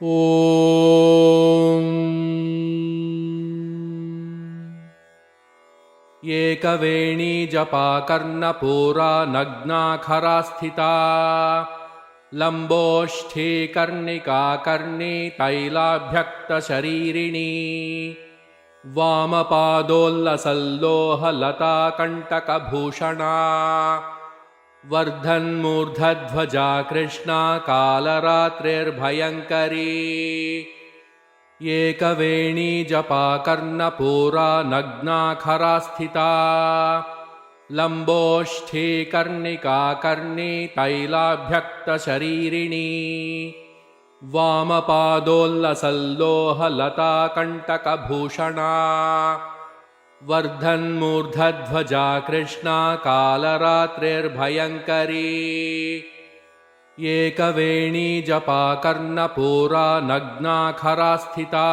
ॐ एकवेणी जपा कर्णपूरा नग्नाखरा स्थिता लम्बोष्ठी कर्णिका कर्णी तैलाभ्यक्तशरीरिणी वामपादोल्लसल्लोहलता कण्टकभूषणा वर्धन्मूर्धध्वजा कृष्णा कालरात्रिर्भयङ्करी एकवेणी जपा कर्णपूरा नग्नाखरा स्थिता लम्बोष्ठी कर्णिका कर्णी तैलाभ्यक्तशरीरिणी वामपादोल्लसल्लोहलता कण्टकभूषणा वर्धन्मूर्धध्वजा कृष्णा कालरात्रिर्भयङ्करी एकवेणी जपा कर्णपूरा नग्नाखरा स्थिता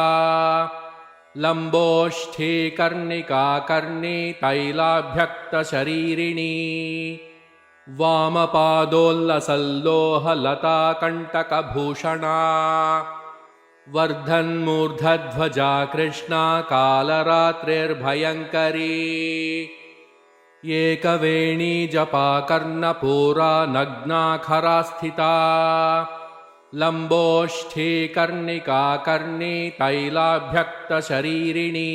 लम्बोष्ठी कर्णिका कर्णी तैलाभ्यक्तशरीरिणी वामपादोल्लसल्लोहलता कण्टकभूषणा वर्धन्मूर्धध्वजा कृष्णा कालरात्रिर्भयङ्करी एकवेणी जपा कर्णपूरा नग्नाखरा स्थिता लम्बोष्ठी कर्णिका कर्णी तैलाभ्यक्तशरीरिणी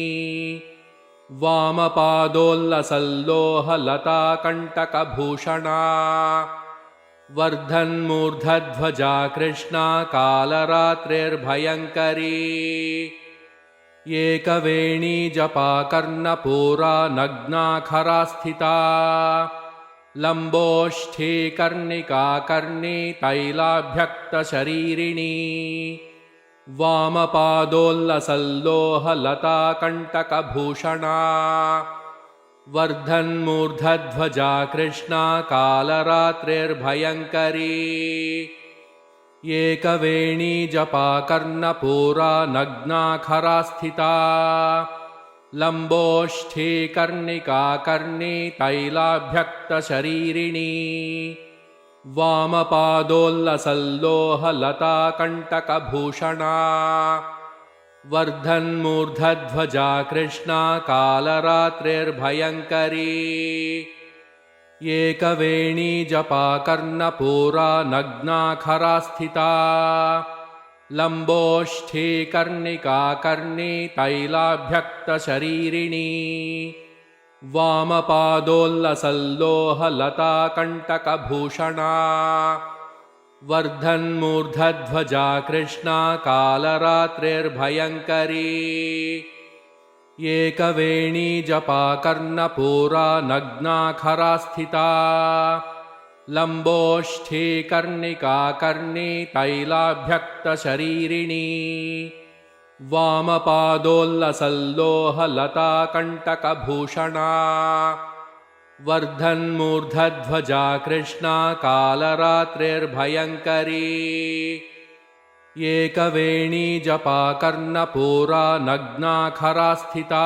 वामपादोल्लसल्लोहलता कण्टकभूषणा वर्धन्मूर्धध्वजा कृष्णा कालरात्रिर्भयङ्करी एकवेणी जपा कर्णपूरा नग्नाखरा स्थिता लम्बोष्ठी कर्णिका कर्णी तैलाभ्यक्तशरीरिणी वामपादोल्लसल्लोहलता कण्टकभूषणा वर्धन्मूर्धध्वजा कृष्णा कालरात्रिर्भयङ्करी एकवेणी जपा कर्णपूरा नग्नाखरा स्थिता लम्बोष्ठी कर्णिका कर्णी तैलाभ्यक्तशरीरिणी वामपादोल्लसल्लोहलता कण्टकभूषणा वर्धन्मूर्धध्वजा कृष्णा कालरात्रिर्भयङ्करी एकवेणी जपा कर्णपूरा नग्नाखरा स्थिता लम्बोष्ठी कर्णिका कर्णी तैलाभ्यक्तशरीरिणी वामपादोल्लसल्लोहलता कण्टकभूषणा वर्धन्मूर्धध्वजा कृष्णा कालरात्रिर्भयङ्करी एकवेणी जपा कर्णपूरा नग्नाखरा स्थिता लम्बोष्ठी कर्णिका कर्णी तैलाभ्यक्तशरीरिणी वामपादोल्लसल्लोहलता कण्टकभूषणा वर्धन्मूर्धध्वजा कृष्णा कालरात्रिर्भयङ्करी एकवेणी जपा कर्णपूरा नग्नाखरा स्थिता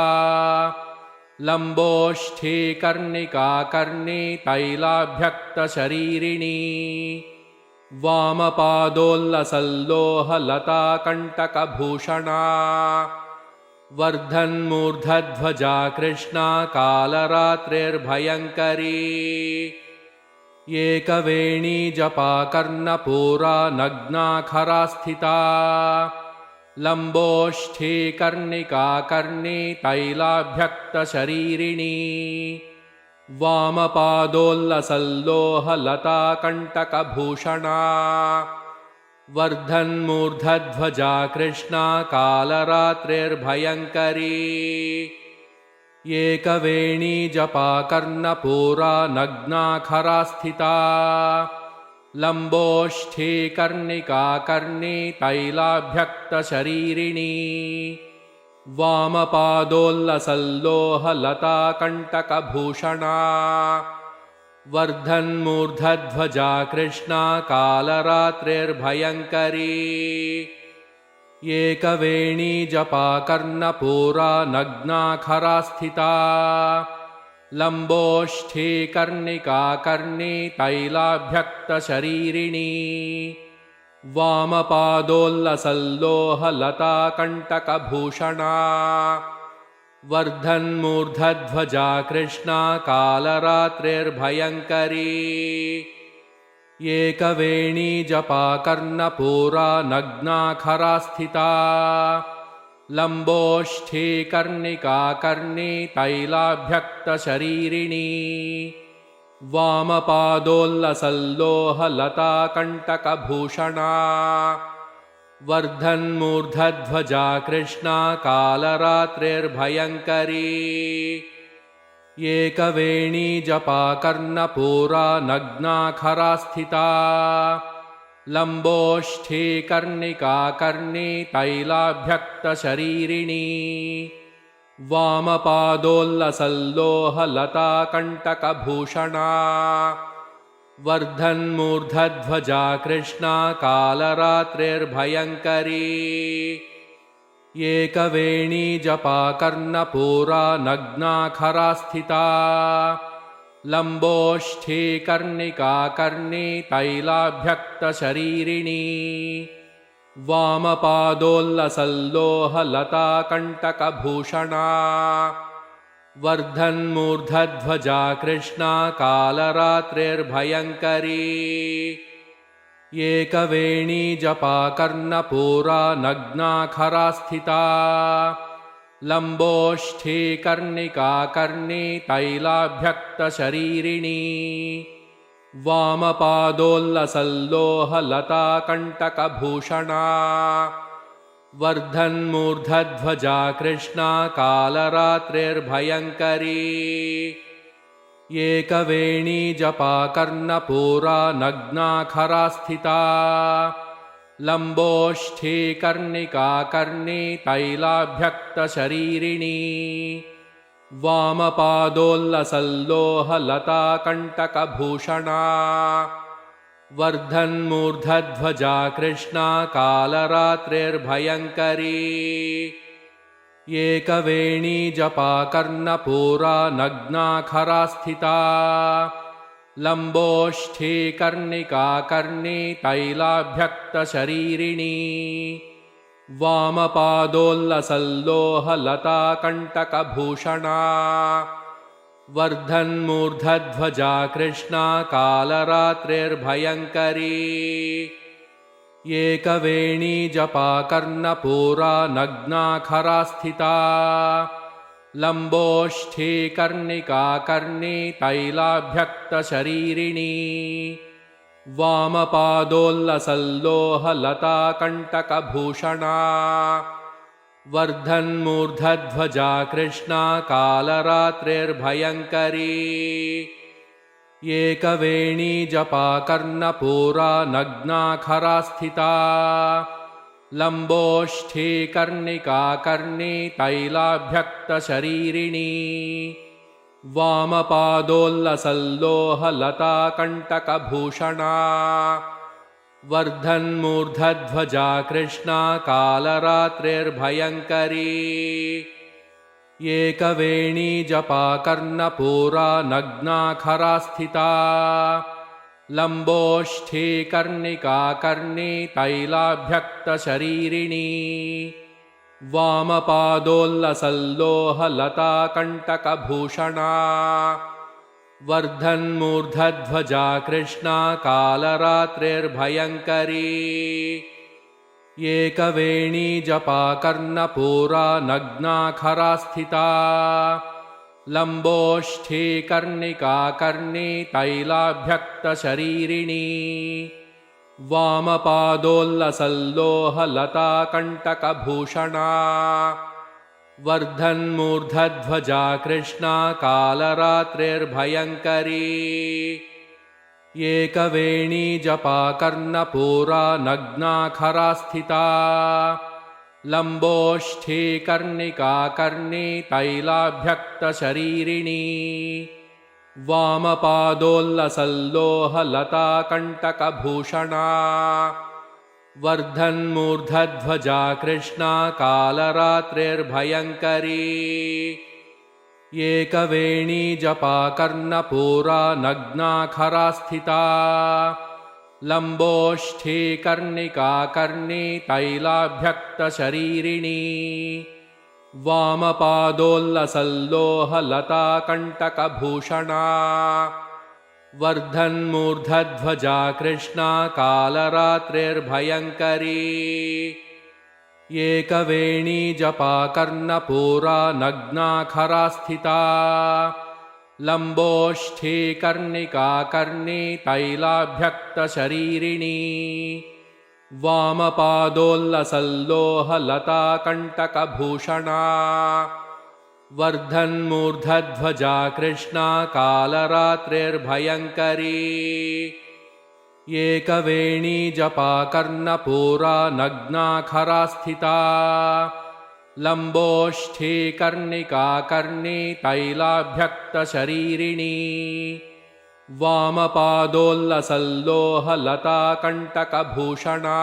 लम्बोष्ठी कर्णिका कर्णी तैलाभ्यक्तशरीरिणी वामपादोल्लसल्लोहलता कण्टकभूषणा वर्धन्मूर्धध्वजा कृष्णा कालरात्रिर्भयङ्करी एकवेणी जपा कर्णपूरा नग्नाखरा स्थिता लम्बोष्ठी कर्णिका कर्णी तैलाभ्यक्तशरीरिणी वामपादोल्लसल्लोहलता कण्टकभूषणा वर्धन्मूर्धध्वजा कृष्णा कालरात्रिर्भयङ्करी एकवेणी जपा कर्णपूरा नग्नाखरा स्थिता लम्बोष्ठी कर्णिका कर्णी तैलाभ्यक्तशरीरिणी वामपादोल्लसल्लोहलता कण्टकभूषणा वर्धन्मूर्धध्वजा कृष्णा कालरात्रिर्भयङ्करी एकवेणी जपा कर्णपूरा नग्नाखरा स्थिता लम्बोष्ठी कर्णिका कर्णी तैलाभ्यक्तशरीरिणी वामपादोल्लसल्लोहलताकण्टकभूषणा वर्धन्मूर्धध्वजा कृष्णा कालरात्रिर्भयङ्करी एकवेणी जपा कर्णपूरा नग्नाखरा स्थिता लम्बोष्ठी कर्णिका कर्णी तैलाभ्यक्तशरीरिणी वामपादोल्लसल्लोहलताकण्टकभूषणा वर्धन्मूर्धध्वजा कृष्णा कालरात्रिर्भयङ्करी एकवेणी जपा कर्णपूरा नग्नाखरा स्थिता लम्बोष्ठी कर्णिका कर्णी तैलाभ्यक्तशरीरिणी वामपादोल्लसल्लोहलताकण्टकभूषणा वर्धन्मूर्धध्वजा कृष्णा कालरात्रिर्भयङ्करी एकवेणी जपा कर्णपूरा नग्नाखरा स्थिता लम्बोष्ठी कर्णिका कर्णी तैलाभ्यक्तशरीरिणी वामपादोल्लसल्लोहलताकण्टकभूषणा वर्धन्मूर्धध्वजा कृष्णा कालरात्रिर्भयङ्करी एकवेणी जपा कर्णपूरा नग्नाखरा स्थिता लम्बोष्ठी कर्णिका कर्णी तैलाभ्यक्तशरीरिणी वामपादोल्लसल्लोहलताकण्टकभूषणा वर्धन्मूर्धध्वजा कृष्णा कालरात्रिर्भयङ्करी एकवेणी जपा कर्णपूरा नग्नाखरा स्थिता लम्बोष्ठी कर्णिका कर्णी तैलाभ्यक्तशरीरिणी वामपादोल्लसल्लोहलताकण्टकभूषणा वर्धन्मूर्धध्वजा कृष्णा कालरात्रिर्भयङ्करी एकवेणी जपा कर्णपूरा नग्नाखरा स्थिता लम्बोष्ठी कर्णिका कर्णी तैलाभ्यक्तशरीरिणी वामपादोल्लसल्लोहलताकण्टकभूषणा वर्धन्मूर्धध्वजा कृष्णा कालरात्रिर्भयङ्करी एकवेणी जपा कर्णपूरा नग्नाखरा स्थिता लम्बोष्ठी कर्णिका कर्णी तैलाभ्यक्तशरीरिणी वामपादोल्लसल्लोहलताकण्टकभूषणा वर्धन्मूर्धध्वजा कृष्णा कालरात्रिर्भयङ्करी एकवेणी जपा कर्णपूरा नग्नाखरा स्थिता लम्बोष्ठी कर्णिका कर्णी तैलाभ्यक्तशरीरिणी वामपादोल्लसल्लोहलताकण्टकभूषणा वर्धन्मूर्धध्वजा कृष्णा कालरात्रिर्भयङ्करी एकवेणी जपा कर्णपूरा नग्नाखरा स्थिता लम्बोष्ठी कर्णिका कर्णी तैलाभ्यक्तशरीरिणी वामपादोल्लसल्लोहलताकण्टकभूषणा वर्धन्मूर्धध्वजा कृष्णा कालरात्रिर्भयङ्करी एकवेणी जपा कर्णपूरा नग्नाखरा स्थिता लम्बोष्ठी कर्णिका कर्णी तैलाभ्यक्तशरीरिणी वामपादोल्लसल्लोहलताकण्टकभूषणा वर्धन्मूर्धध्वजा कृष्णा कालरात्रिर्भयङ्करी एकवेणी जपा कर्णपूरा नग्नाखरा स्थिता लम्बोष्ठी कर्णिका कर्णी तैलाभ्यक्तशरीरिणी वामपादोल्लसल्लोहलताकण्टकभूषणा वर्धन्मूर्धध्वजा कृष्णा कालरात्रिर्भयङ्करी एकवेणी जपा कर्णपूरा नग्नाखरा स्थिता लम्बोष्ठे कर्णिका कर्णे तैलाभ्यक्तशरीरिणी वामपादोल्लसल्लोहलताकण्टकभूषणा वर्धन्मूर्धध्वजा कृष्णा कालरात्रिर्भयङ्करी एकवेणी जपा कर्णपूरा नग्नाखरा स्थिता लम्बोष्ठे कर्णिका कर्णे तैलाभ्यक्तशरीरिणी वामपादोल्लसल्लोहलताकण्टकभूषणा वर्धन्मूर्धध्वजा कृष्णा कालरात्रिर्भयङ्करी एकवेणी जपा कर्णपूरा नग्नाखरा स्थिता लम्बोष्ठे कर्णिका कर्णे तैलाभ्यक्तशरीरिणी वामपादोल्लसल्लोहलताकण्टकभूषणा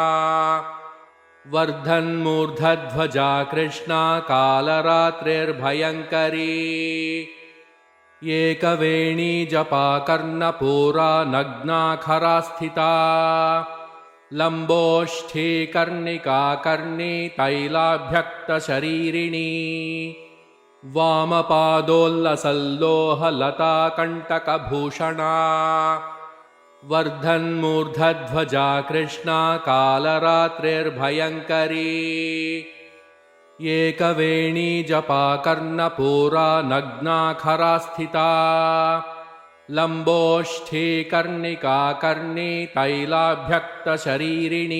वर्धन्मूर्धध्वजा कृष्णा कालरात्रिर्भयङ्करी एकवेणी जपा कर्णपूरा नग्नाखरा स्थिता लम्बोष्ठे कर्णिका कर्णे तैलाभ्यक्तशरीरिणी वामपादोल्लसल्लोहलताकण्टकभूषणा वर्धन्मूर्धध्वजा कृष्णा कालरात्रिर्भयङ्करी एकवेणी जपा कर्णपूरा नग्नाखरा स्थिता लम्बोष्ठे कर्णिका कर्णे तैलाभ्यक्तशरीरिणी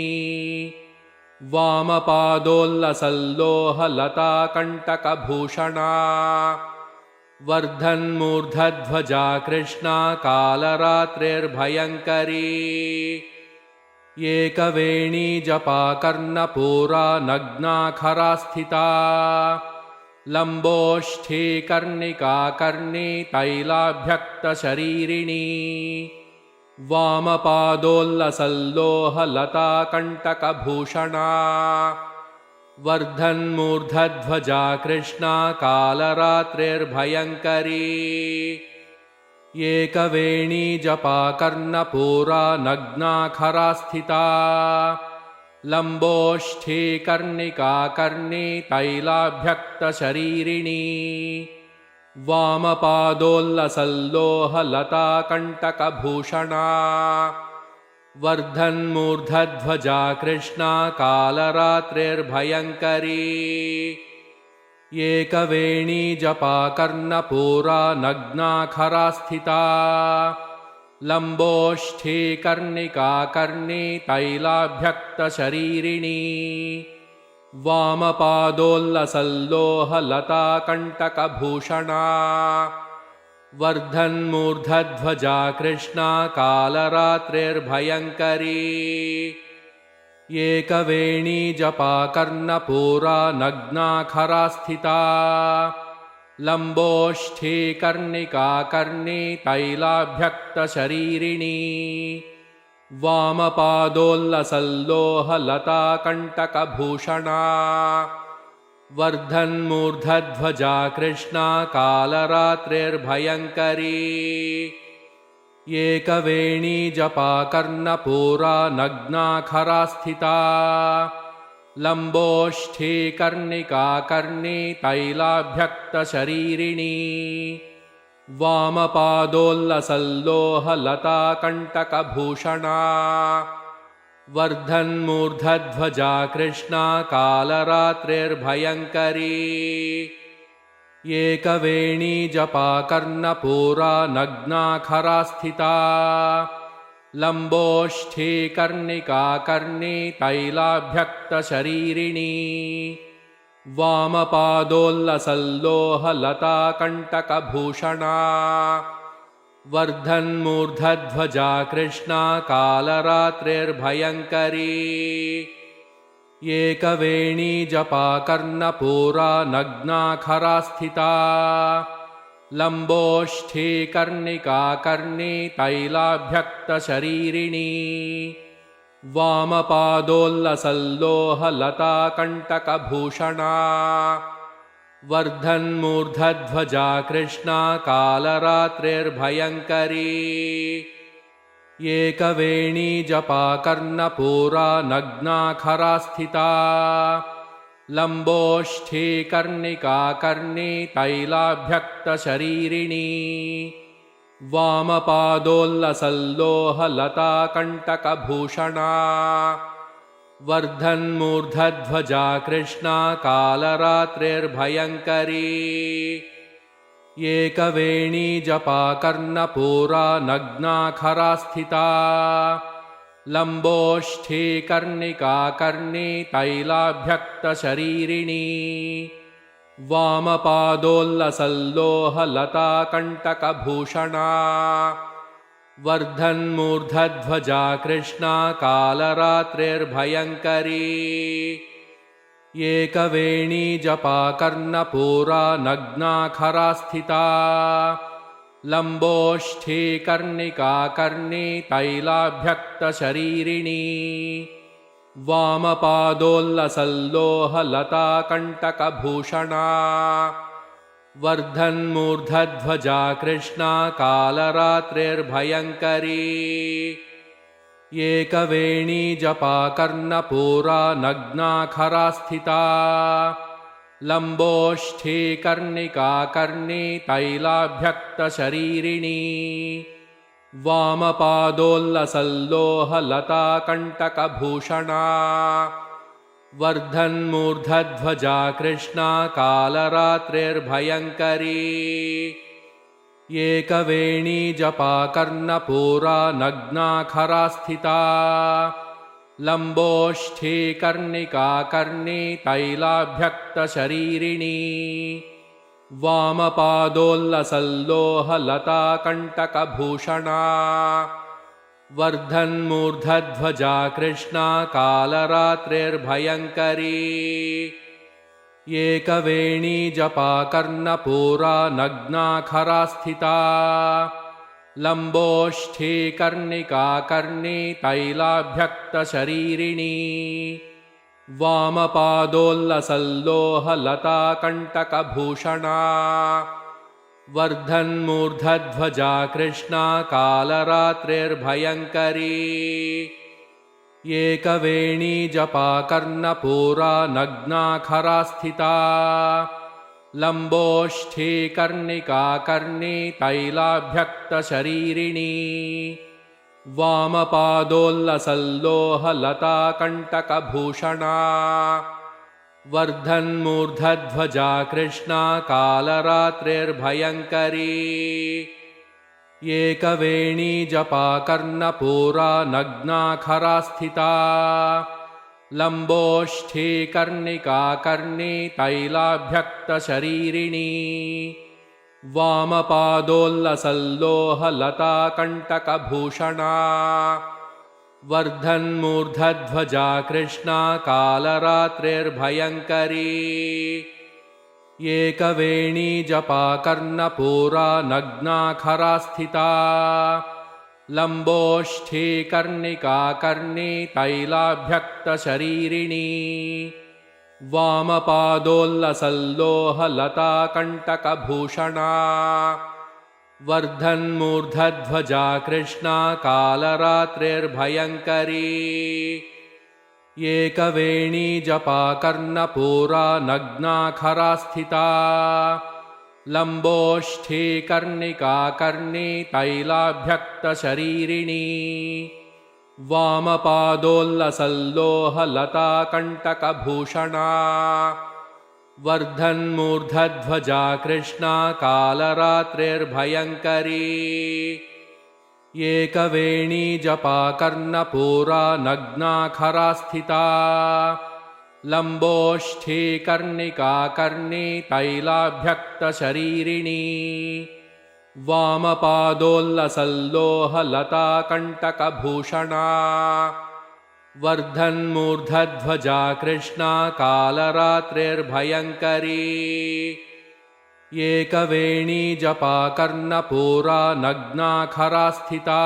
वामपादोल्लसल्लोहलताकण्टकभूषणा वर्धन्मूर्धध्वजा कृष्णा कालरात्रिर्भयङ्करी एकवेणी जपा कर्णपूरा नग्नाखरा स्थिता लम्बोष्ठे कर्णिका कर्णे तैलाभ्यक्तशरीरिणी वामपादोल्लसल्लोहलताकण्टकभूषणा वर्धन्मूर्धध्वजा कृष्णा कालरात्रिर्भयङ्करी एकवेणी जपा कर्णपूरा नग्नाखरा स्थिता लम्बोष्ठे कर्णिका कर्णे तैलाभ्यक्तशरीरिणी वामपादोल्लसल्लोहलताकण्टकभूषणा वर्धन्मूर्धध्वजा कृष्णा कालरात्रिर्भयङ्करी एकवेणी जपा कर्णपूरा नग्नाखरा स्थिता लम्बोष्ठे कर्णिका कर्णे तैलाभ्यक्तशरीरिणी वामपादोल्लसल्लोहलताकण्टकभूषणा वर्धन्मूर्धध्वजा कृष्णा कालरात्रिर्भयङ्करी एकवेणी जपा कर्णपूरा नग्नाखरा स्थिता लम्बोष्ठे कर्णिका कर्णे तैलाभ्यक्तशरीरिणी वामपादोल्लसल्लोहलताकण्टकभूषणा वर्धन्मूर्धध्वजा कृष्णा कालरात्रिर्भयङ्करी एकवेणी जपा कर्णपूरा नग्नाखरा स्थिता लम्बोष्ठे कर्णिका कर्णे तैलाभ्यक्तशरीरिणी वामपादोल्लसल्लोहलताकण्टकभूषणा वर्धन्मूर्धध्वजा कृष्णा कालरात्रिर्भयङ्करी एकवेणी जपा कर्णपूरा नग्नाखरा स्थिता लम्बोष्ठे कर्णिका कर्णे तैलाभ्यक्तशरीरिणी वामपादोल्लसल्लोहलताकण्टकभूषणा वर्धन्मूर्धध्वजा कृष्णा कालरात्रिर्भयङ्करी एकवेणी जपा कर्णपूरा नग्नाखरा स्थिता लम्बोष्ठे कर्णिका कर्णे तैलाभ्यक्तशरीरिणी वामपादोल्लसल्लोहलताकण्टकभूषणा वर्धन्मूर्धध्वजा कृष्णा कालरात्रिर्भयङ्करी एकवेणी जपा कर्णपूरा नग्ना खरा स्थिता लंबोष्ठे कर्णिका कर्णे तैलाभ्यक्तशरीरिणी वामपादोल्लसल्लोहलता कंटकभूषणा वर्धन्मूर्धध्वजा कृष्णा कालरात्रिर्भयङ्करी एकवेणी जपा कर्णपूरा नग्ना खरा स्थिता लंबोष्ठे कर्णिका कर्णे तैलाभ्यक्तशरीरिणी वामपादोल्लसल्लोहलता कंटकभूषणा वर्धन्मूर्धध्वजा कृष्णा कालरात्रिर्भयङ्करी एकवेणी जपा कर्णपूरा नग्ना खरा स्थिता लंबोष्ठे कर्णिका कर्णे तैलाभ्यक्तशरीरिणी वामपादोल्लसल्लोहलता कंटकभूषणा वर्धन्मूर्धध्वजा कृष्णा कालरात्रिर्भयङ्करी एकवेणी जपा कर्णपूरा नग्ना खरा स्थिता लंबोष्ठे कर्णिका कर्णे तैलाभ्यक्तशरीरिणी वामपादोल्लसल्लोहलता कंटकभूषणा वर्धन्मूर्धध्वजा कृष्णा कालरात्रिर्भयङ्करी एकवेणी जपा कर्णपूरा नग्ना खरा स्थिता लंबोष्ठे कर्णिका कर्णे तैलाभ्यक्तशरीरिणी वामपादोल्लसल्लोहलता कंटकभूषणा वर्धन्मूर्धध्वजा कृष्णा कालरात्रिर्भयङ्करी एकवेणी जपा कर्णपूरा नग्ना खरा स्थिता लंबोष्ठे कर्णिका कर्णे तैलाभ्यक्तशरीरिणी वामपादोल्लसल्लोहलता कंटकभूषणा वर्धन्मूर्धध्वजा कृष्णा कालरात्रिर्भयङ्करी एकवेणी जपा कर्णपूरा नग्ना खरा स्थिता लंबोष्ठे कर्णिका कर्णे तैलाभ्यक्तशरीरिणी वामपादोल्लसल्लोहलता कंटकभूषणा वर्धन्मूर्धध्वजा कृष्णा कालरात्रिर्भयङ्करी एकवेणी जपा कर्णपूरा नग्ना खरा स्थिता लंबोष्ठे कर्णिका कर्णे तैलाभ्यक्तशरीरिणी वामपादोल्लसल्लोहलता कंटकभूषणा वर्धन्मूर्धध्वजा कृष्णा कालरात्रिर्भयङ्करी एकवेणी जपा कर्णपूरा नग्ना खरा स्थिता लंबोष्ठे कर्णिका कर्णे तैलाभ्यक्तशरीरिणी वामपादोल्लसल्लोहलता कंटकभूषणा वर्धन्मूर्धध्वजा कृष्णा कालरात्रिर्भयङ्करी एकवेणी जपा कर्णपूरा नग्ना खरा स्थिता लंबोष्ठे कर्णिका कर्णे तैलाभ्यक्तशरीरिणी वामपादोल्लसल्लोहलता कंटकभूषणा वर्धन्मूर्धध्वजा कृष्णा कालरात्रिर्भयङ्करी एकवेणी जपा कर्णपूरा नग्ना खरा स्थिता लंबोष्ठे कर्णिका कर्णे तैलाभ्यक्तशरीरिणी वामपादोल्लसल्लोहलता कंटकभूषणा वर्धन्मूर्धध्वजा कृष्णा कालरात्रिर्भयङ्करी एकवेणी जपा कर्णपूरा नग्ना खरा स्थिता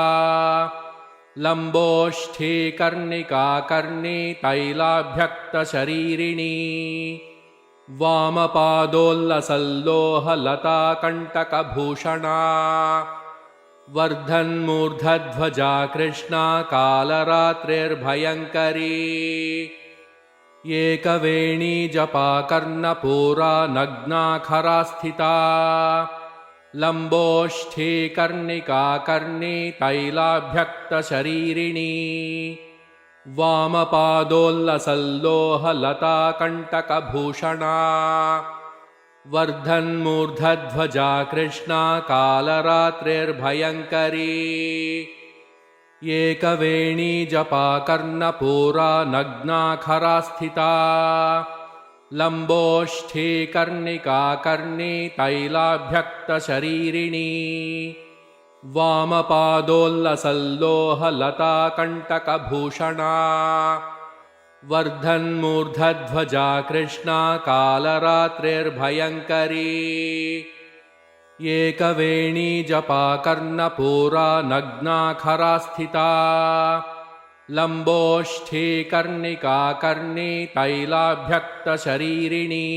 लंबोष्ठे कर्णिका कर्णे तैलाभ्यक्तशरीरिणी वामपादोल्लसल्लोहलता कंटकभूषणा वर्धन्मूर्धध्वजा कृष्णा कालरात्रिर्भयङ्करी एकवेणी जपा कर्णपूरा नग्नाखरा स्थिता लम्बोष्ठी कर्णिका कर्णी तैलाभ्यक्तशरीरिणी वामपादोल्लसल्लोहलता कण्टकभूषणा वर्धन्मूर्धध्वजा कृष्णा कालरात्रिर्भयङ्करी एकवेणी जपा कर्णपूरा नग्नाखरा स्थिता लम्बोष्ठी कर्णिका कर्णी तैलाभ्यक्तशरीरिणी वामपादोल्लसल्लोहलता कण्टकभूषणा वर्धन्मूर्धध्वजा कृष्णा कालरात्रिर्भयङ्करी एकवेणी जपा कर्णपूरा नग्नाखरा स्थिता लम्बोष्ठी कर्णिका कर्णी तैलाभ्यक्तशरीरिणी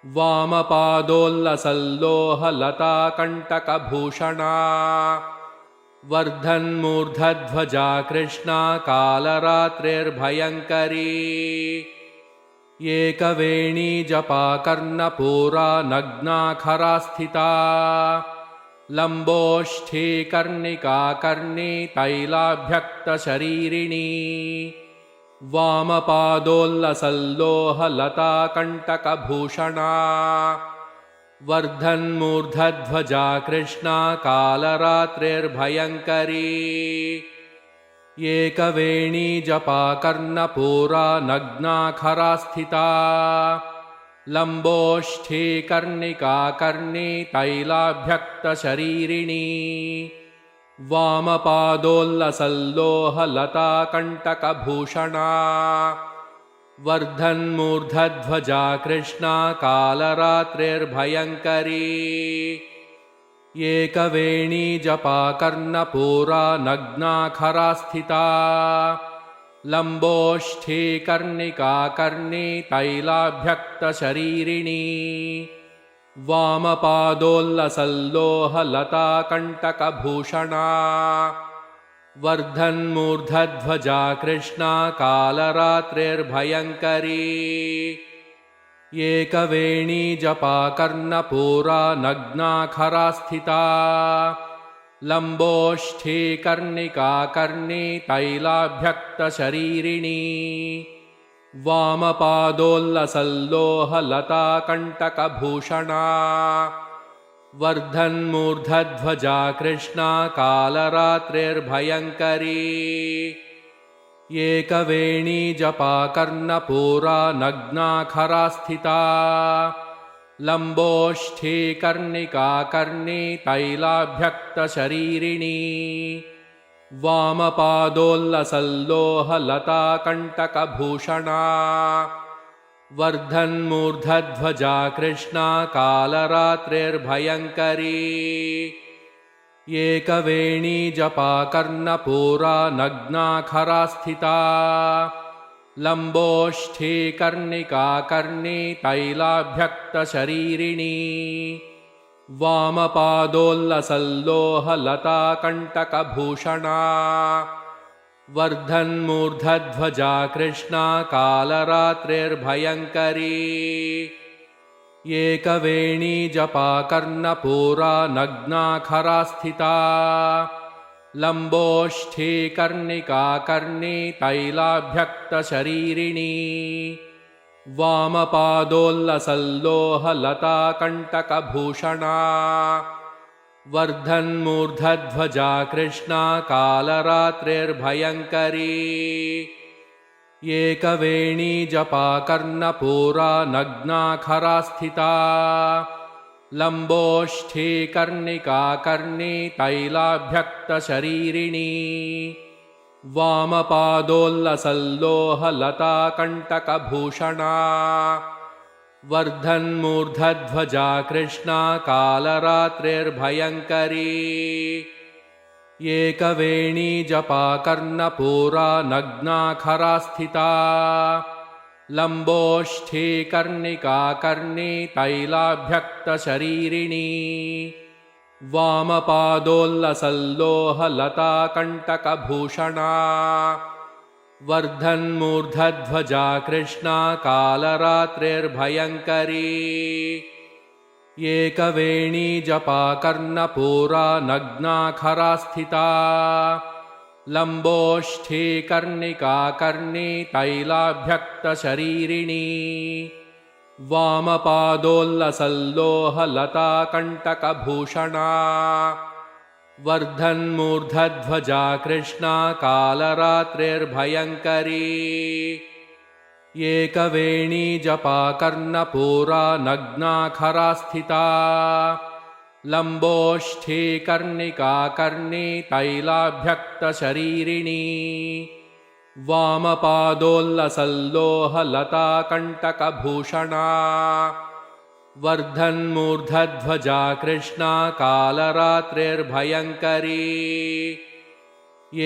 वामपादोल्लसल्लोहलता कण्टकभूषणा वर्धन्मूर्धध्वजा कृष्णा कालरात्रिर्भयङ्करी एकवेणी जपा कर्णपूरा नग्नाखरा स्थिता लम्बोष्ठी कर्णिका कर्णी तैलाभ्यक्तशरीरिणी वामपादोल्लसल्लोहलता कण्टकभूषणा वर्धन्मूर्धध्वजा कृष्णा कालरात्रिर्भयङ्करी एकवेणी जपा कर्णपूरा नग्नाखरा स्थिता लम्बोष्ठी कर्णिका कर्णी तैलाभ्यक्तशरीरिणी वामपादोल्लसल्लोहलता कण्टकभूषणा वर्धन्मूर्धध्वजा कृष्णा कालरात्रिर्भयङ्करी एकवेणी जपा कर्णपूरा नग्नाखरा स्थिता लम्बोष्ठी कर्णिका कर्णी तैलाभ्यक्तशरीरिणी वामपादोल्लसल्लोहलता कण्टकभूषणा वर्धन्मूर्धध्वजा कृष्णा कालरात्रिर्भयङ्करी एकवेणी जपा कर्णपूरा नग्नाखरा स्थिता लम्बोष्ठी कर्णिका कर्णी तैलाभ्यक्तशरीरिणी वामपादोल्लसल्लोहलता कण्टकभूषणा वर्धन्मूर्धध्वजा कृष्णा कालरात्रिर्भयङ्करी एकवेणी जपा कर्णपूरा नग्नाखरा स्थिता लम्बोष्ठी कर्णिका कर्णी तैलाभ्यक्तशरीरिणी वामपादोल्लसल्लोहलता कण्टकभूषणा वर्धन्मूर्धध्वजा कृष्णा कालरात्रिर्भयङ्करी एकवेणी जपा कर्णपूरा नग्नाखरा स्थिता लम्बोष्ठी कर्णिका कर्णी तैलाभ्यक्तशरीरिणी वामपादोल्लसल्लोहलता कण्टकभूषणा वर्धन्मूर्धध्वजा कृष्णा कालरात्रिर्भयङ्करी एकवेणी जपा कर्णपूरा नग्नाखरा स्थिता लम्बोष्ठी कर्णिका कर्णी तैलाभ्यक्तशरीरिणी वामपादोल्लसल्लोहलता कण्टकभूषणा वर्धन्मूर्धध्वजा कृष्णा कालरात्रिर्भयङ्करी एकवेणी जपा कर्णपूरा नग्नाखरा स्थिता लम्बोष्ठी कर्णिका कर्णी तैलाभ्यक्तशरीरिणी वामपादोल्लसल्लोहलता कण्टकभूषणा वर्धन्मूर्धध्वजा कृष्णा कालरात्रिर्भयङ्करी एकवेणी जपा कर्णपूरा नग्नाखरा स्थिता लम्बोष्ठी कर्णिका कर्णी तैलाभ्यक्तशरीरिणी वामपादोल्लसल्लोहलताकण्टकभूषणा वर्धन्मूर्धध्वजा कृष्णा कालरात्रिर्भयङ्करी एकवेणी जपा कर्णपूरा नग्नाखरा स्थिता लम्बोष्ठी कर्णिका कर्णी तैलाभ्यक्तशरीरिणी वामपादोल्लसल्लोहलताकण्टकभूषणा वर्धन्मूर्धध्वजा कृष्णा कालरात्रिर्भयङ्करी एकवेणी जपा कर्णपूरा नग्नाखरा स्थिता लम्बोष्ठी कर्णिका कर्णी तैलाभ्यक्तशरीरिणी वामपादोल्लसल्लोहलताकण्टकभूषणा वर्धन्मूर्धध्वजा कृष्णा कालरात्रिर्भयङ्करी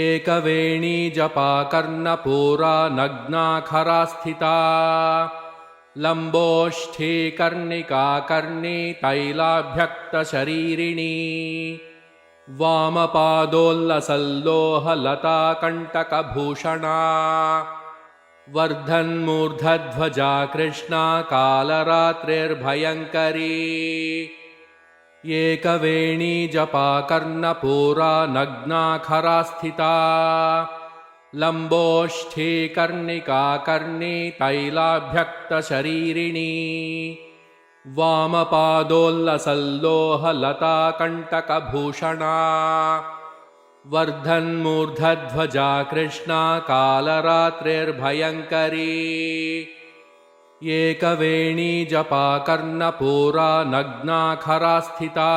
एकवेणी जपा कर्णपूरा नग्नाखरा स्थिता लम्बोष्ठी कर्णिका कर्णी तैलाभ्यक्तशरीरिणी वामपादोल्लसल्लोहलताकण्टकभूषणा वर्धन्मूर्धध्वजा कृष्णा कालरात्रिर्भयङ्करी एकवेणी जपा कर्णपूरा नग्नाखरा स्थिता लम्बोष्ठी कर्णिका कर्णी तैलाभ्यक्तशरीरिणी वामपादोल्लसल्लोहलताकण्टकभूषणा वर्धन्मूर्धध्वजा कृष्णा कालरात्रिर्भयङ्करी एकवेणी जपा कर्णपूरा नग्नाखरा स्थिता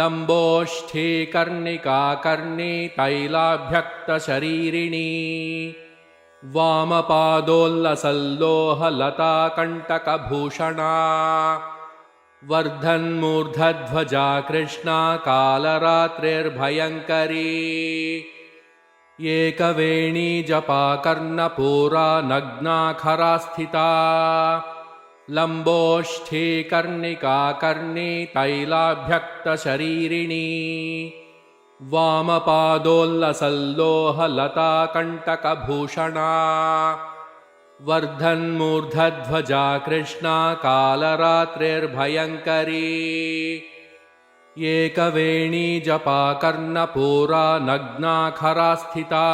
लम्बोष्ठी कर्णिका कर्णी तैलाभ्यक्तशरीरिणी वामपादोल्लसल्लोहलताकण्टकभूषणा वर्धन्मूर्धध्वजा कृष्णा कालरात्रिर्भयङ्करी एकवेणी जपा कर्णपूरा नग्नाखरा स्थिता लम्बोष्ठी कर्णिका कर्णी तैलाभ्यक्तशरीरिणी वामपादोल्लसल्लोहलताकण्टकभूषणा वर्धन्मूर्धध्वजा कृष्णा कालरात्रिर्भयङ्करी एकवेणी जपा कर्णपूरा नग्नाखरा स्थिता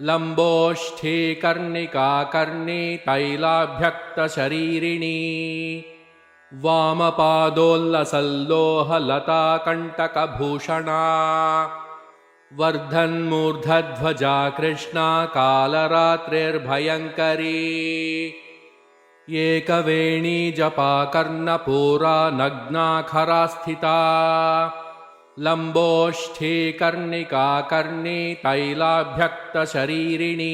लम्बोष्ठी कर्णिका कर्णी तैलाभ्यक्तशरीरिणी वामपादोल्लसल्लोहलताकण्टकभूषणा वर्धन्मूर्धध्वजा कृष्णा कालरात्रिर्भयङ्करी एकवेणी जपा कर्णपूरा नग्नाखरा स्थिता लम्बोष्ठी कर्णिका कर्णी तैलाभ्यक्तशरीरिणी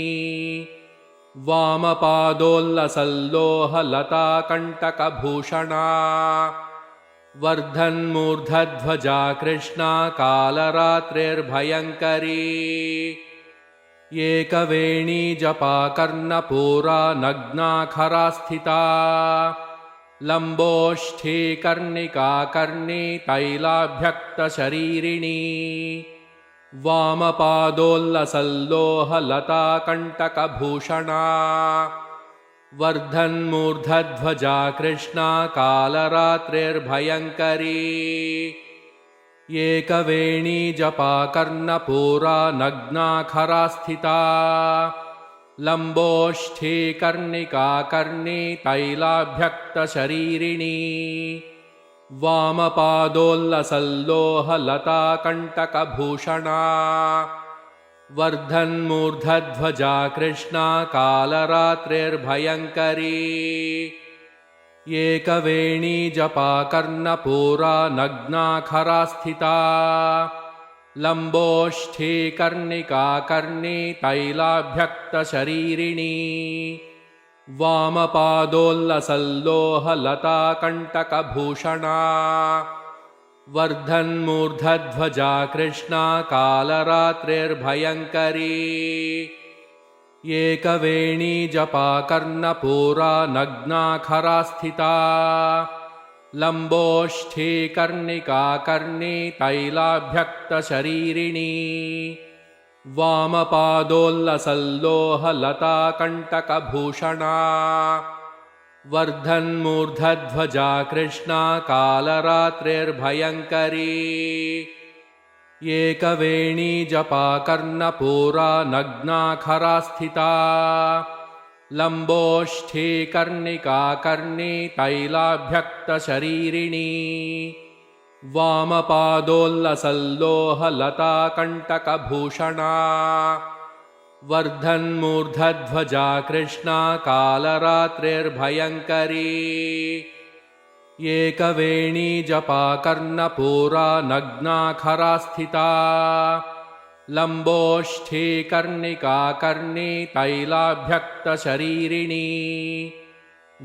वामपादोल्लसल्लोहलताकण्टकभूषणा वर्धन्मूर्धध्वजा कृष्णा कालरात्रिर्भयङ्करी एकवेणी जपा कर्णपूरा नग्नाखरा स्थिता लम्बोष्ठी कर्णिका कर्णी तैलाभ्यक्तशरीरिणी वामपादोल्लसल्लोहलताकण्टकभूषणा वर्धन्मूर्धध्वजा कृष्णा कालरात्रिर्भयङ्करी एकवेणी जपा कर्णपूरा नग्नाखरा स्थिता लम्बोष्ठी कर्णिका कर्णी तैलाभ्यक्तशरीरिणी वामपादोल्लसल्लोहलताकण्टकभूषणा वर्धन्मूर्धध्वजा कृष्णा कालरात्रिर्भयङ्करी एकवेणी जपा कर्णपूरा नग्नाखरा स्थिता लम्बोष्ठी कर्णिका कर्णी तैलाभ्यक्तशरीरिणी वामपादोल्लसल्लोहलताकण्टकभूषणा वर्धन्मूर्धध्वजा कृष्णा कालरात्रिर्भयङ्करी एकवेणी जपा कर्णपूरा नग्नाखरा स्थिता लम्बोष्ठी कर्णिका कर्णी तैलाभ्यक्तशरीरिणी वामपादोल्लसल्लोहलता कण्टकभूषणा वर्धन्मूर्धध्वजा कृष्णा कालरात्रिर्भयङ्करी एकवेणी जपा कर्णपूरा नग्नाखरा स्थिता लम्बोष्ठी कर्णिका कर्णी तैलाभ्यक्तशरीरिणी वामपादोल्लसल्लोहलता कण्टकभूषणा वर्धन्मूर्धध्वजा कृष्णा कालरात्रिर्भयङ्करी एकवेणी जपा कर्णपूरा नग्नाखरा स्थिता लम्बोष्ठी कर्णिका कर्णी तैलाभ्यक्तशरीरिणी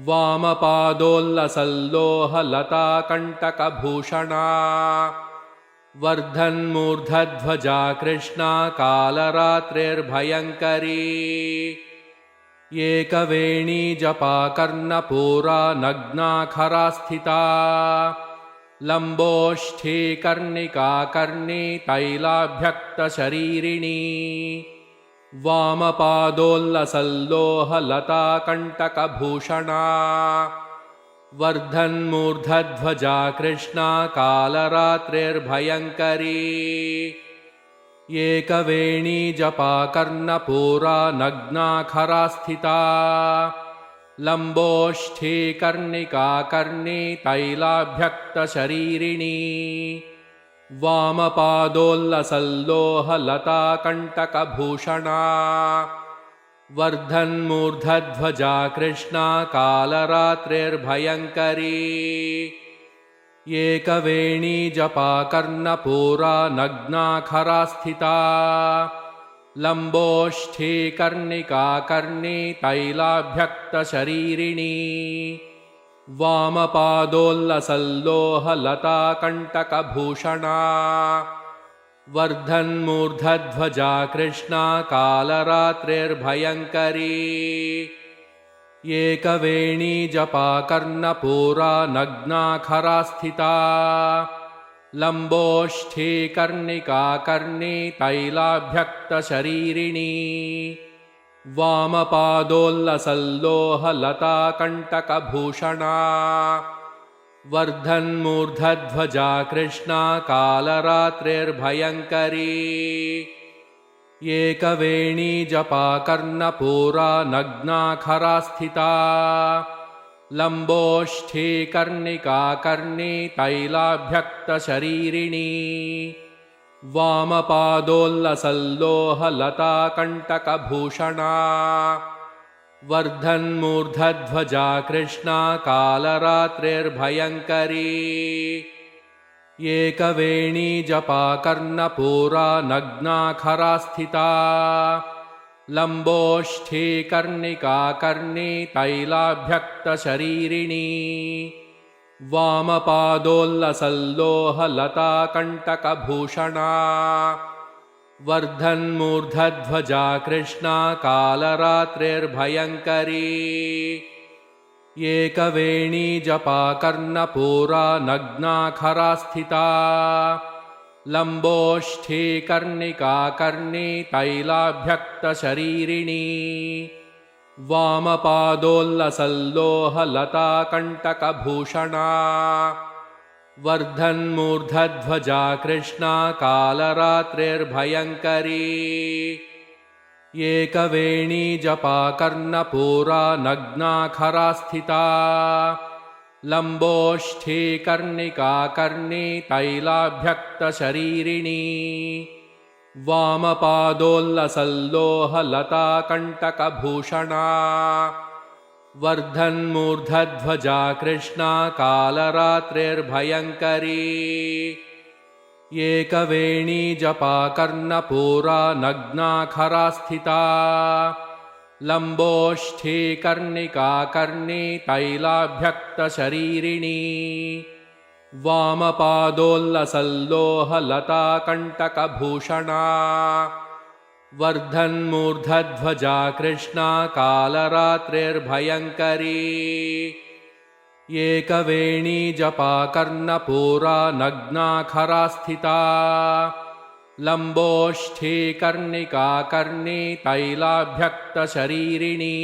वामपादोल्लसल्लोहलता कण्टकभूषणा वर्धन्मूर्धध्वजा कृष्णा कालरात्रिर्भयङ्करी एकवेणी जपा कर्णपूरा नग्नाखरा स्थिता लम्बोष्ठी कर्णिका कर्णी तैलाभ्यक्तशरीरिणी वामपादोल्लसल्लोहलता कण्टकभूषणा वर्धन्मूर्धध्वजा कृष्णा कालरात्रिर्भयङ्करी एकवेणी जपा कर्णपूरा नग्नाखरा स्थिता लम्बोष्ठी कर्णिका कर्णी तैलाभ्यक्तशरीरिणी वामपादोल्लसल्लोहलता कण्टकभूषणा वर्धन्मूर्धध्वजा कृष्णा कालरात्रिर्भयङ्करी एकवेणी जपा कर्णपूरा नग्नाखरा स्थिता लम्बोष्ठी कर्णिका कर्णी तैलाभ्यक्तशरीरिणी वामपादोल्लसल्लोहलता कण्टकभूषणा वर्धन्मूर्धध्वजा कृष्णा कालरात्रिर्भयङ्करी एकवेणी जपा कर्णपूरा नग्नाखरा स्थिता लम्बोष्ठी कर्णिका कर्णी तैलाभ्यक्तशरीरिणी वामपादोल्लसल्लोहलता कण्टकभूषणा वर्धन्मूर्धध्वजा कृष्णा कालरात्रिर्भयङ्करी एकवेणी जपा कर्णपूरा नग्नाखरा स्थिता लम्बोष्ठी कर्णिका कर्णी तैलाभ्यक्तशरीरिणी वामपादोल्लसल्लोहलता कण्टकभूषणा वर्धन्मूर्धध्वजा कृष्णा कालरात्रिर्भयङ्करी एकवेणी जपा कर्णपूरा नग्नाखरा स्थिता लम्बोष्ठी कर्णिका कर्णी तैलाभ्यक्तशरीरिणी वामपादोल्लसल्लोहलता कण्टकभूषणा वर्धन्मूर्धध्वजा कृष्णा कालरात्रिर्भयङ्करी एकवेणी जपा कर्णपूरा नग्नाखरा स्थिता लम्बोष्ठी कर्णिका कर्णी तैलाभ्यक्तशरीरिणी वामपादोल्लसल्लोहलता कण्टकभूषणा वर्धन्मूर्धध्वजा कृष्णा कालरात्रिर्भयङ्करी एकवेणी जपा कर्णपूरा नग्नाखरा स्थिता लम्बोष्ठी कर्णिका कर्णी तैलाभ्यक्तशरीरिणी वामपादोल्लसल्लोहलता कण्टकभूषणा वर्धन्मूर्धध्वजा कृष्णा कालरात्रिर्भयङ्करी एकवेणी जपा कर्णपूरा नग्नाखरा स्थिता लम्बोष्ठी कर्णिका कर्णी तैलाभ्यक्तशरीरिणी वामपादोल्लसल्लोहलता कण्टकभूषणा वर्धन्मूर्धध्वजा कृष्णा कालरात्रिर्भयङ्करी एकवेणी जपा कर्णपूरा नग्नाखरा स्थिता लम्बोष्ठी कर्णिका कर्णी तैलाभ्यक्तशरीरिणी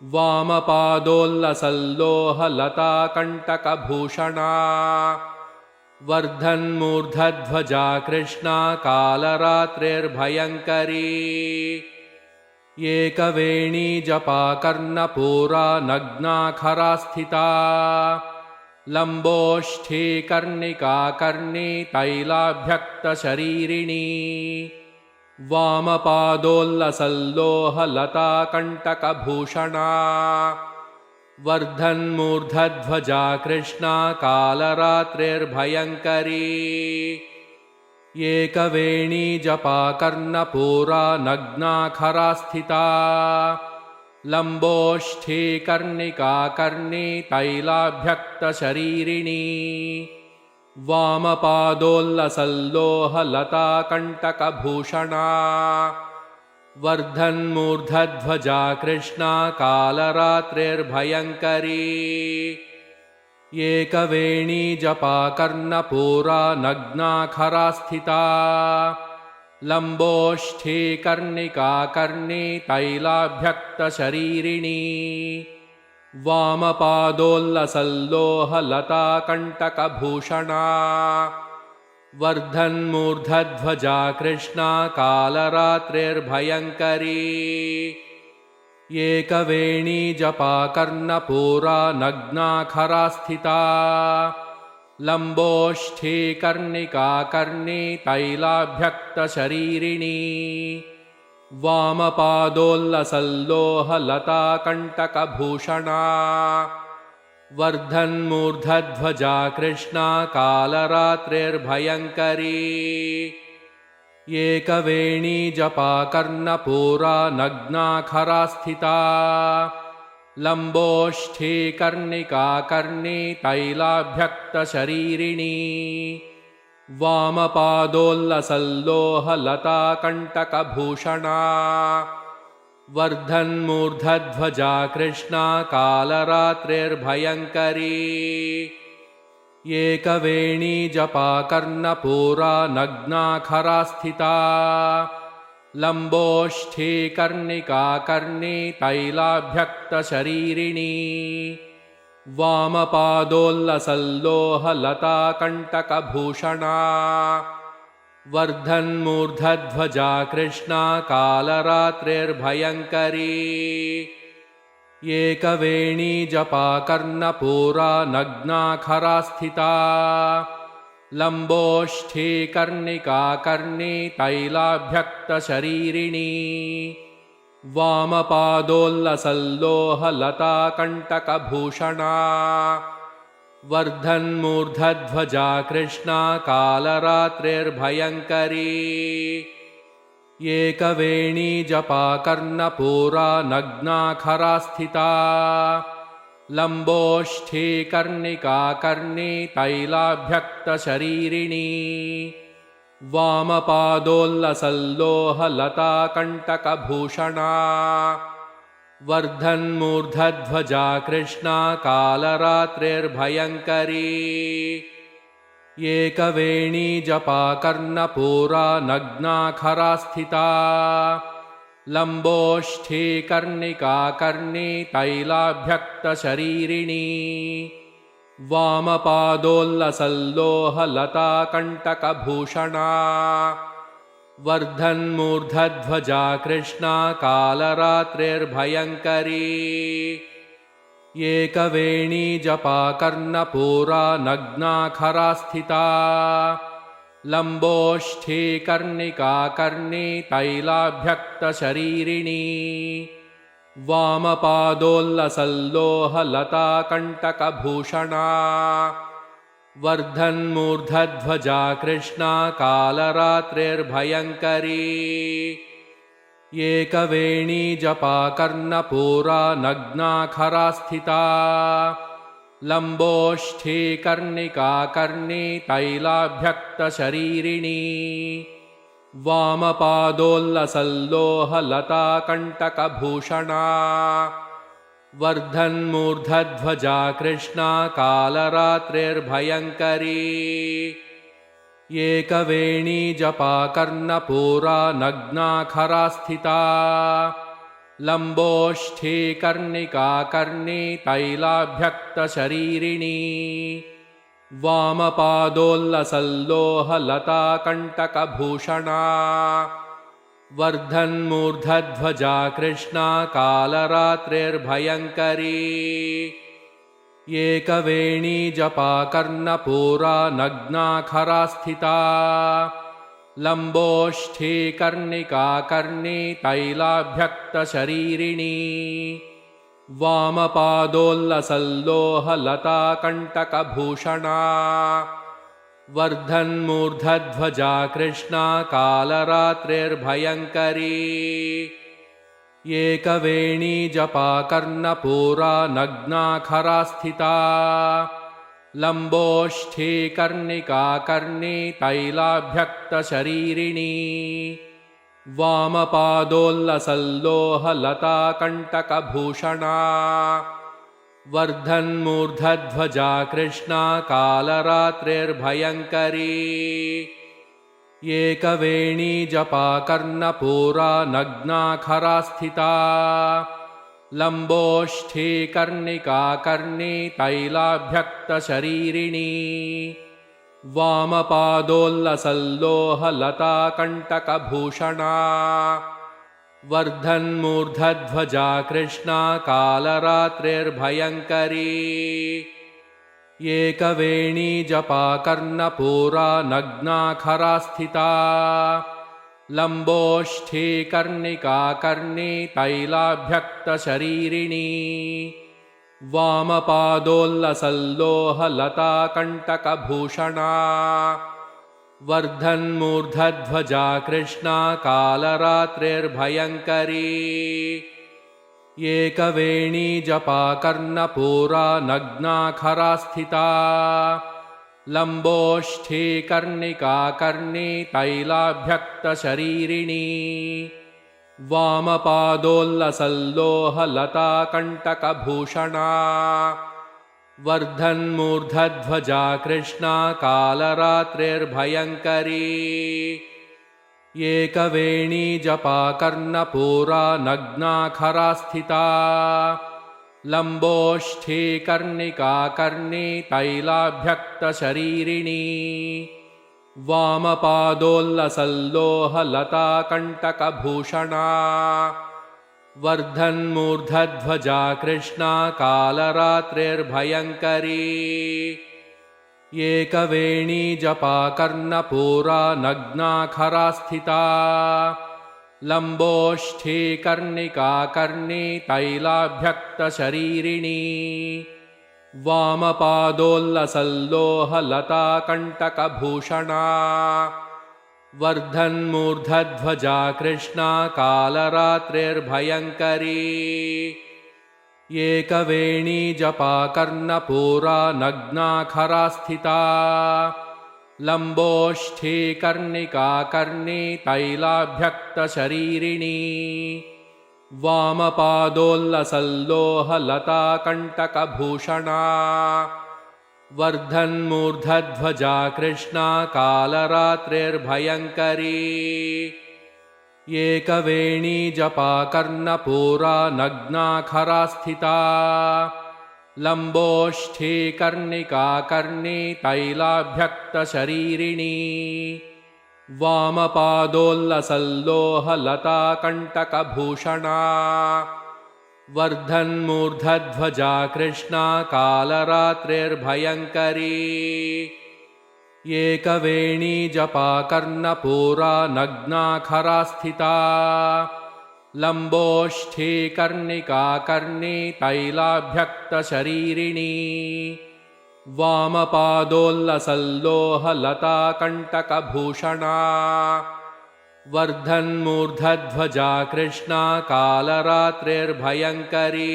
वामपादोल्लसल्लोहलता कण्टकभूषणा वर्धन्मूर्धध्वजा कृष्णा कालरात्रिर्भयङ्करी एकवेणी जपा कर्णपूरा नग्नाखरा स्थिता लम्बोष्ठी कर्णिका कर्णी तैलाभ्यक्तशरीरिणी वामपादोल्लसल्लोहलता कण्टकभूषणा वर्धन्मूर्धध्वजा कृष्णा कालरात्रिर्भयङ्करी एकवेणी जपा कर्णपूरा नग्नाखरा स्थिता लम्बोष्ठी कर्णिका कर्णी तैलाभ्यक्तशरीरिणी वामपादोल्लसल्लोहलता कण्टकभूषणा वर्धन्मूर्धध्वजा कृष्णा कालरात्रिर्भयङ्करी एकवेणी जपा कर्णपूरा नग्नाखरा स्थिता लम्बोष्ठी कर्णिका कर्णी तैलाभ्यक्तशरीरिणी वामपादोल्लसल्लोहलता कण्टकभूषणा वर्धन्मूर्धध्वजा कृष्णा कालरात्रिर्भयङ्करी एकवेणी जपा कर्णपूरा नग्नाखरा स्थिता लम्बोष्ठी कर्णिका कर्णी तैलाभ्यक्तशरीरिणी वामपादोल्लसल्लोहलता कण्टकभूषणा वर्धन्मूर्धध्वजा कृष्णा कालरात्रिर्भयङ्करी एकवेणी जपा कर्णपूरा नग्नाखरा स्थिता लम्बोष्ठी कर्णिका कर्णी तैलाभ्यक्तशरीरिणी वामपादोल्लसल्लोहलता कण्टकभूषणा वर्धन्मूर्धध्वजा कृष्णा कालरात्रिर्भयङ्करी एकवेणी जपा कर्णपूरा नग्नाखरा स्थिता लम्बोष्ठी कर्णिका कर्णी तैलाभ्यक्तशरीरिणी वामपादोल्लसल्लोहलता कण्टकभूषणा वर्धन्मूर्धध्वजा कृष्णा कालरात्रिर्भयङ्करी एकवेणी जपा कर्णपूरा नग्नाखरा स्थिता लम्बोष्ठी कर्णिका कर्णी तैलाभ्यक्तशरीरिणी वामपादोल्लसल्लोहलता कण्टकभूषणा वर्धन्मूर्धध्वजा कृष्णा कालरात्रिर्भयङ्करी एकवेणी जपा कर्णपूरा नग्नाखरा स्थिता लम्बोष्ठी कर्णिका कर्णी तैलाभ्यक्तशरीरिणी वामपादोल्लसल्लोहलता कण्टकभूषणा वर्धन्मूर्धध्वजा कृष्णा कालरात्रिर्भयङ्करी एकवेणी जपा कर्णपूरा नग्नाखरा स्थिता लम्बोष्ठी कर्णिका कर्णी तैलाभ्यक्तशरीरिणी वामपादोल्लसल्लोहलता कण्टकभूषणा वर्धन्मूर्धध्वजा कृष्णा कालरात्रिर्भयङ्करी एकवेणी जपा कर्णपूरा नग्नाखरा स्थिता लम्बोष्ठी कर्णिका कर्णी तैलाभ्यक्तशरीरिणी वामपादोल्लसल्लोहलता कण्टकभूषणा वर्धन्मूर्धध्वजा कृष्णा कालरात्रिर्भयङ्करी एकवेणी जपा कर्णपूरा नग्नाखरा स्थिता लम्बोष्ठी कर्णिका कर्णी तैलाभ्यक्तशरीरिणी वामपादोल्लसल्लोहलता कण्टकभूषणा वर्धन्मूर्धध्वजा कृष्णा कालरात्रिर्भयङ्करी एकवेणी जपा कर्णपूरा नग्नाखरा स्थिता लम्बोष्ठी कर्णिका कर्णी तैलाभ्यक्तशरीरिणी वामपादोल्लसल्लोहलता कण्टकभूषणा वर्धन्मूर्धध्वजा कृष्णा कालरात्रिर्भयङ्करी एकवेणी जपा कर्णपूरा नग्नाखरा स्थिता लम्बोष्ठी कर्णिका कर्णी तैलाभ्यक्तशरीरिणी वामपादोल्लसल्लोहलता कण्टकभूषणा वर्धन्मूर्धध्वजा कृष्णा कालरात्रिर्भयङ्करी एकवेणी जपा कर्णपूरा नग्नाखरा स्थिता लम्बोष्ठी कर्णिका कर्णी तैलाभ्यक्तशरीरिणी वामपादोल्लसल्लोहलता कण्टकभूषणा वर्धन्मूर्धध्वजा कृष्णा कालरात्रिर्भयङ्करी एकवेणी जपा कर्णपूरा नग्नाखरा स्थिता लम्बोष्ठी कर्णिका कर्णी तैलाभ्यक्तशरीरिणी वामपादोल्लसल्लोहलता कण्टकभूषणा वर्धन्मूर्धध्वजा कृष्णा कालरात्रिर्भयङ्करी एकवेणी जपा कर्णपूरा नग्नाखरा स्थिता लम्बोष्ठी कर्णिका कर्णी तैलाभ्यक्तशरीरिणी वामपादोल्लसल्लोहलता कण्टकभूषणा वर्धन्मूर्धध्वजा कृष्णा कालरात्रिर्भयङ्करी एकवेणी जपा कर्णपूरा नग्नाखरा स्थिता लम्बोष्ठी कर्णिका कर्णी तैलाभ्यक्तशरीरिणी वामपादोल्लसल्लोहलता कण्टकभूषणा वर्धन्मूर्धध्वजा कृष्णा कालरात्रिर्भयङ्करी एकवेणी जपा कर्णपूरा नग्नाखरा स्थिता लम्बोष्ठी कर्णिका कर्णी तैलाभ्यक्तशरीरिणी वामपादोल्लसल्लोहलता कण्टकभूषणा वर्धन्मूर्धध्वजा कृष्णा कालरात्रिर्भयङ्करी एकवेणी जपा कर्णपूरा नग्नाखरा स्थिता लम्बोष्ठी कर्णिका कर्णी तैलाभ्यक्तशरीरिणी वामपादोल्लसल्लोहलता कण्टकभूषणा वर्धन्मूर्धध्वजा कृष्णा कालरात्रिर्भयङ्करी एकवेणी जपा कर्णपूरा नग्नाखरा स्थिता लम्बोष्ठी कर्णिका कर्णी तैलाभ्यक्तशरीरिणी वामपादोल्लसल्लोहलता कण्टकभूषणा वर्धन्मूर्धध्वजा कृष्णा कालरात्रिर्भयङ्करी एकवेणी जपा कर्णपूरा नग्नाखरा स्थिता लम्बोष्ठी कर्णिका कर्णी तैलाभ्यक्तशरीरिणी वामपादोल्लसल्लोहलता कण्टकभूषणा वर्धन्मूर्धध्वजा कृष्णा कालरात्रिर्भयङ्करी एकवेणी जपा कर्णपूरा नग्नाखरा स्थिता लम्बोष्ठी कर्णिका कर्णी तैलाभ्यक्तशरीरिणी वामपादोल्लसल्लोहलता कण्टकभूषणा वर्धन्मूर्धध्वजा कृष्णा कालरात्रिर्भयङ्करी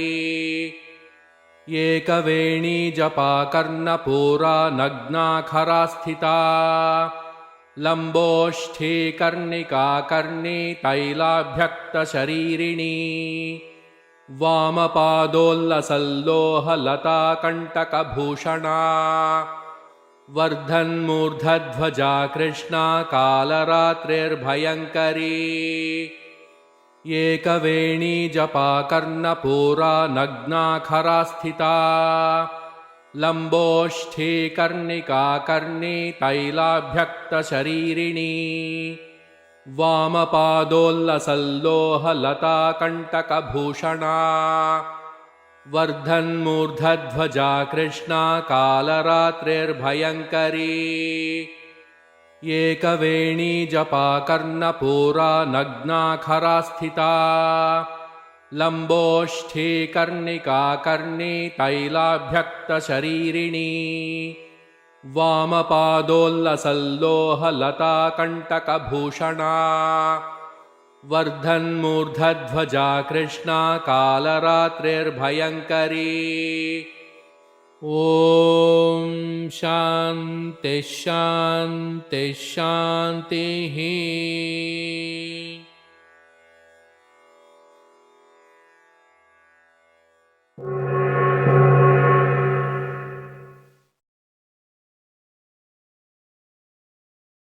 एकवेणी जपा कर्णपूरा नग्नाखरा स्थिता लम्बोष्ठी कर्णिका कर्णी तैलाभ्यक्तशरीरिणी वामपादोल्लसल्लोहलताकण्टकभूषणा वर्धन्मूर्धध्वजा कृष्णा कालरात्रिर्भयङ्करी एकवेणी जपा कर्णपूरा नग्नाखरा स्थिता लम्बोष्ठी कर्णिका कर्णी तैलाभ्यक्तशरीरिणी वामपादोल्लसल्लोहलताकण्टकभूषणा वर्धन्मूर्धध्वजा कृष्णा कालरात्रिर्भयङ्करी एकवेणी जपा कर्णपूरा नग्नाखरा स्थिता लम्बोष्ठी कर्णिका कर्णी तैलाभ्यक्तशरीरिणी वामपादोल्लसल्लोहलताकण्टकभूषणा वर्धन्मूर्धध्वजा कृष्णा कालरात्रिर्भयङ्करी ॐ शान्तिः शान्तिः शान्तिः।